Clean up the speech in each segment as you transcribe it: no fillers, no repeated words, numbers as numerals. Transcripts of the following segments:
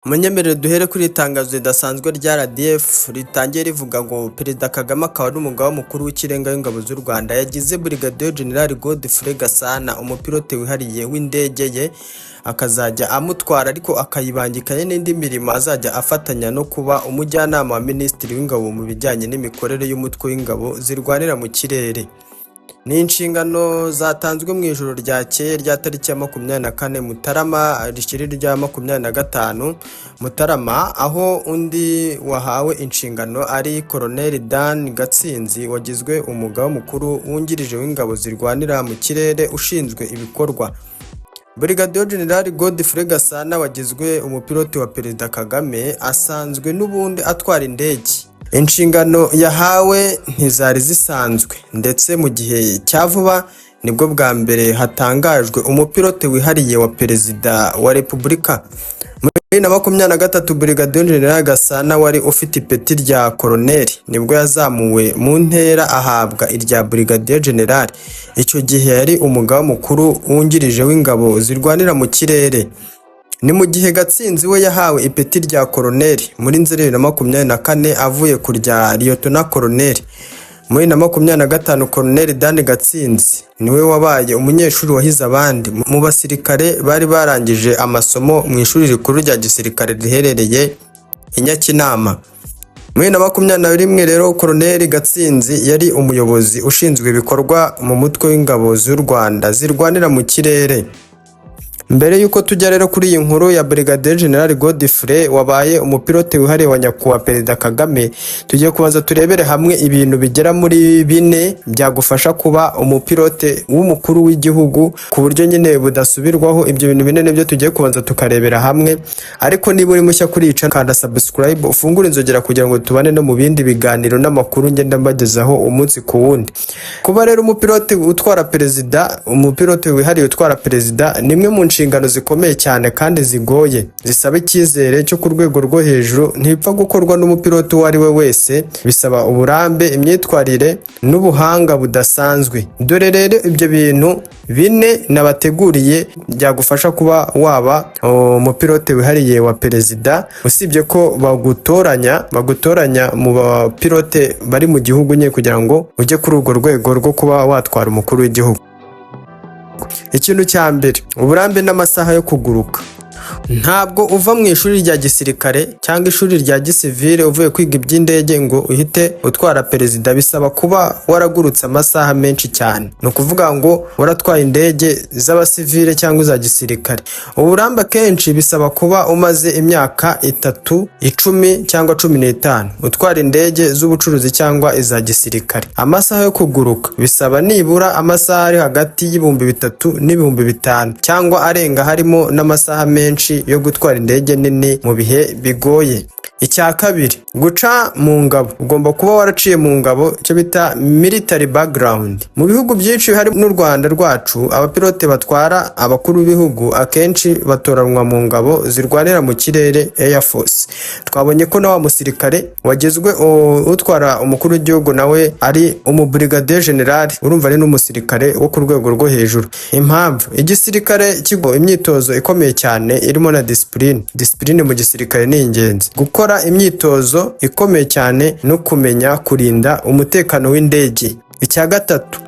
Munyemerere duhere kuri itangazo ridasanzwe rya RDF ritangiye rivuga ngo Perezida Kagame akaba ari umugaba mukuru w'ikirenga w'ingabo z'u Rwanda yagize Brigadier General Godfrey Gasana umupilote wihariye w'indege ye akazajya amutwara ariko akayibangikanye n'indi mirimo azajya afatanya no kuba umujyanama wa Minisitiri w'Ingabo mu bijyanye n'imikorere y'umutwe w'ingabo zirwanira mu kirere. Ni inshingano zatanzwe mu ijoro ryakeye rya tariki ya 24 Mutarama rishiri rya 25 Mutarama, aho undi wahawe inshingano ari Colonel Dan Gatsinzi wagizwe umugaba mukuru wungirije w'ingabo zirwanira mu kirere ushinzwe ibikorwa. Brigadier General Godfrey Gasana wagizwe umupilote wa Perezida Kagame asanzwe n'ubundi atwara indege. Inshingano yahawe ntizari zisanzwe ndetse mu gihe cya vuba nibwo bwa mbere hatangajwe umupilote wihariye wa Perezida wa Repubulika. Muri 2023 Brigadier General Gasana wari ufite ipeti rya Colonel nibwo yazamuwe mu ntera ahabwa irya Brigadier General. Icyo gihe yari umugaba mukuru wungirije w'ingabo zirwanira mu kirere. Ni mu gihe Gatsinzi we yahawe ipeti rya Colonel muri Nzeri 2024 avuye ku rya Lieutenant Colonel. Muri 2025 Colonel Dan Gatsinzi niwe wabaye umunyeshuri wahize abandi mu basirikare bari barangije amasomo mu ishuri rikuru rya gisirikare riherereye i Nyakinama. Muri 2021 rero Colonel Gatsinzi yari umuyobozi ushinzwe ibikorwa mu mutwe w'ingabo z'u Rwanda zirwanira mu kirere. Mbere yuko tujya rero kuri iyi nkuru ya Brigadier General Godfrey wabaye umupilote wihariye wa nyakubahwa Perezida Kagame, tugiye kubanza turebere hamwe ibintu bigera muri 4 byagufasha kuba umupilote w'umukuru w'igihugu ku buryo nyine budasubirwaho. Ibyo bintu 4 nibyo tugiye kubanza tukarebera hamwe, ariko niba uri mushya kuri ica kanda subscribe ufungure inzogera kugira ngo tubane no mu bindi biganiro n'amakuru ngenda mbagezaho umunsi ku wundi. Kuba rero umupilote utwara Perezida, umupilote wihariye utwara Perezida nimwe mu inshingano zikomeye cyane kandi zigoye zisaba icyizere cyo ku rwego rwo hejuru. Ntipfa gukorwa n'umupilote uwo ari we wese, bisaba uburambe, imyitwarire n'ubuhanga budasanzwe. Dore rero ibyo bintu 4 nabateguriye byagufasha kuba waba umupilote wihariye wa Perezida, usibye ko bagutoranya mu bapilote bari mu gihugu nye kugira ngo ujye kuri urwo rwego rwo kuba watwara umukuru w'igihugu. Ikintu cya mbere, uburambe n'amasaha yo kuguruka. Ntabwo uva mu ishuri rya gisirikare cyangwa ishuri rya gisivile uvuye kwiga iby'indege ngo uhite utwara Perezida. Bisaba kuba waragurutse amasaha menshi cyane, ni ukuvuga ngo waratwaye indege z'abasivile cyangwa za gisirikare. Uburambe kenshi bisaba kuba umaze imyaka 3, 10 cyangwa 15 utwara indege z'ubucuruzi cyangwa iza gisirikare. Amasaha yo kuguruka bisaba nibura amasaha ari hagati y'3,000 n'5,000 cyangwa arenga, harimo n'amasaha menshi yo gutwara indege nini mu bihe bigoye. Icya kabiri, guca mu ngabo. Ugomba kuba waraciye mu ngabo, cyo bita military background. Mu bihugu byinshi hari n'u Rwanda rwacu, abapilote batwara abakuru b'ibihugu akenshi batoranwa mu ngabo zirwanira mu kirere, Air Force. Twabonye ko na wa musirikare wagezwe utwara umukuru w'igihugu nawe ari umubrigadier general, urumva ari n'umusirikare wo ku rwego rwo hejuru. Impamvu igisirikare kigo imyitozo ikomeye cyane irimo na discipline mu gisirikare ni ingenzi. Gukora imyitozo ikomeye cyane no kumenya kurinda umutekano w'indege. Icya gatatu,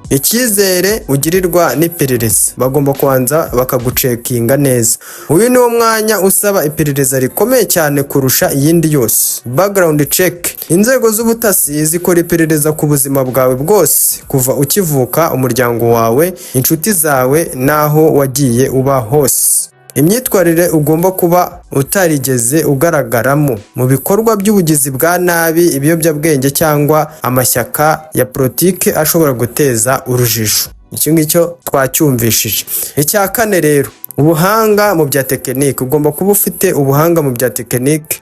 icyizere ugirirwa n'iperereza. Bagomba kubanza bakagucekinga neza. Uyu ni wo mwanya usaba iperereza rikomeye cyane kurusha iyindi yose, background check. Inzego z'ubutasi zikora iperereza ku buzima bwawe bwose, kuva ukivuka, umuryango wawe, inshuti zawe, naho wagiye uba hose. Imyitwarire ugomba kuba utarigeze ugaragaramo mu bikorwa by'ubugizi bwa nabi, ibiyobyabwenge cyangwa amashyaka ya politike ashobora guteza urujijo. Icyo ngicyo twacyumvishije. Icya kane rero, ubuhanga mu bya tekinike. Ugomba kuba ufite ubuhanga mu bya tekinike.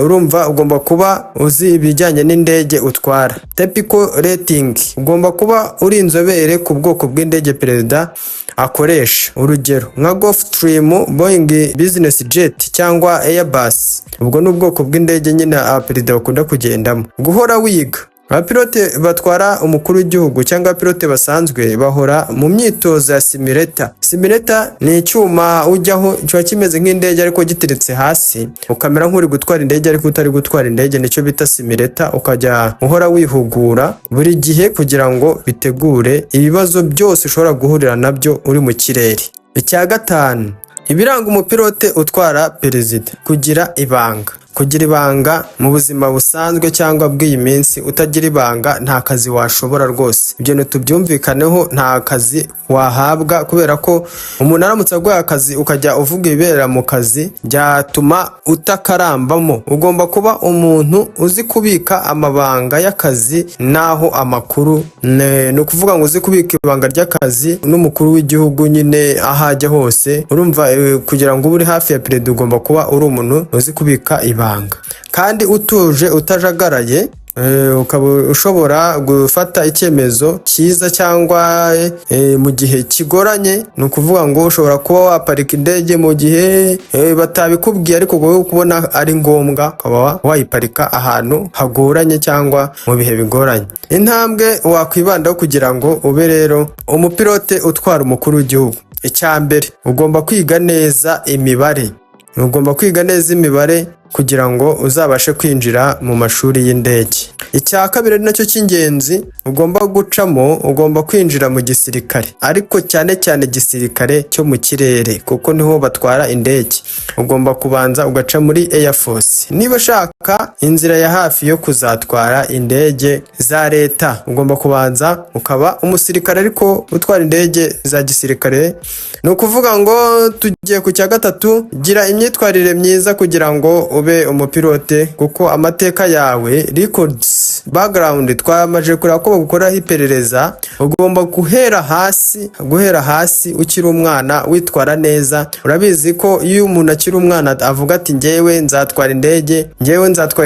Urumva ugomba kuba uzi ibijyanye n'indege utwara. Typical rating. Ugomba kuba uri inzobere ku bwoko bw'indege Perezida akoresha. Urugero nka Gulfstream, Boeing Business Jet cyangwa Airbus. Ubwo ni ubwoko bw'indege nyine Perezida bakunda kugendamo. Guhora wiga. Abapilote batwara umukuru w'igihugu cyangwa abapilote basanzwe bahora mu myitozo ya simulator. Simulator ni icyuma ujyaho kiba kimeze nk'indege ariko giteretse hasi, ukamera nk'uri gutwara indege ariko utari gutwara indege, nicyo bita simulator. Ukajya uhora wihugura buri gihe kugira ngo bitegure ibibazo byose ushobora guhurira nabyo uri mu kirere. Icya gatanu, ibiranga umupilote utwara perezida: kugira ibanga. Kugira ibanga mu buzima busanzwe cyangwa bw'iyi minsi, utagira ibanga nta kazi washobora rwose. Ibyo ntitubyumvikaneho, nta kazi wahabwa, kubera ko umuntu aramutse aguhaye akazi ukajya uvuga ibibera mu kazi byatuma utakarambamo. Ugomba kuba umuntu uzi kubika amabanga y'akazi naho amakuru, ni ukuvuga ngo uzi kubika ibanga ry'akazi n'umukuru w'igihugu nyine aho ajya hose. Urumva kugira ngo ube uri hafi ya perezida ugomba kuba uri umuntu uzi kubika ibanga kandi utuje utajagaraye, ukaba ushobora gufata icyemezo cyiza cyangwa mu gihe kigoranye. Ni ukuvuga ngo ushobora kuba waparika indege mu gihe batabikubwiye ariko wowe kubona ari ngombwa ukaba wayiparika ahantu hagoranye cyangwa mu bihe bigoranye. Intambwe wakwibandaho kugira ngo ube rero umupilote utwara umukuru w'igihugu: icya mbere, ugomba kwiga neza imibare. Ugomba kwiga neza imibare kugira ngo uzabashe kwinjira mu mashuri y'indege. Icya kabiri nacyo cy'ingenzi ugomba gucamo, ugomba kwinjira mu gisirikare, ariko cyane cyane gisirikare cyo mu kirere kuko niho batwara indege. Ugomba kubanza ugaca muri Air Force. Niba ushaka inzira ya hafi yo kuzatwara indege za leta, ugomba kubanza ukaba umusirikare ariko utwara indege za gisirikare. Ni ukuvuga ngo tugiye ku cya gatatu, gira imyitwarire myiza kugira ngo ube umupilote, kuko amateka yawe, records, background twamaje kureba ko bagukoraho iperereza. Ugomba guhera hasi ukiri umwana witwara neza. Urabizi ko iyo umuntu akiri umwana avuga ati njyewe nzatwara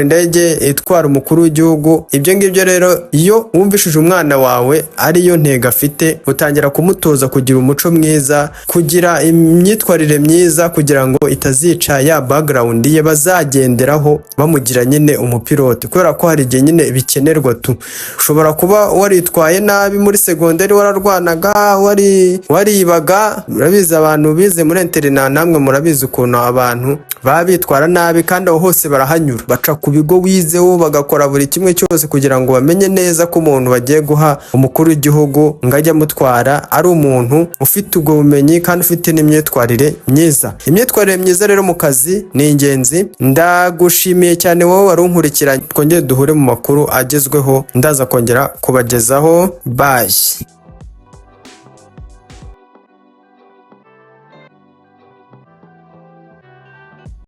indege itwara umukuru w'igihugu. Ibyo ngibyo rero iyo wumvishije umwana wawe ariyo ntego afite, utangira kumutoza kugira umuco mwiza, kugira imyitwarire myiza kugira ngo itazica ya background ye bazagenderaho bamugira nyine umupilote, kubera ko hari igihe nyine bikenerwa tu. Ushobora kuba waritwaye nabi muri segonderi, wararwanaga, waribaga. Murabizi abantu bize muri interina, namwe murabizi ukuntu abantu baba bitwara nabi kandi aho hose barahanyura, baca ku bigo wizeho bagakora buri kimwe cyose kugira ngo bamenye neza ko umuntu bagiye guha umukuru w'igihugu ngo ajye amutwara ari umuntu ufite ubwo bumenyi kandi ufite n'imyitwarire myiza. Imyitwarire myiza rero mu kazi ni ingenzi. Ndagushimiye cyane wowe wari unkurikiranye. Twongere duhure mu makuru agezweho, ndaza kongera kubagezaho. Bye.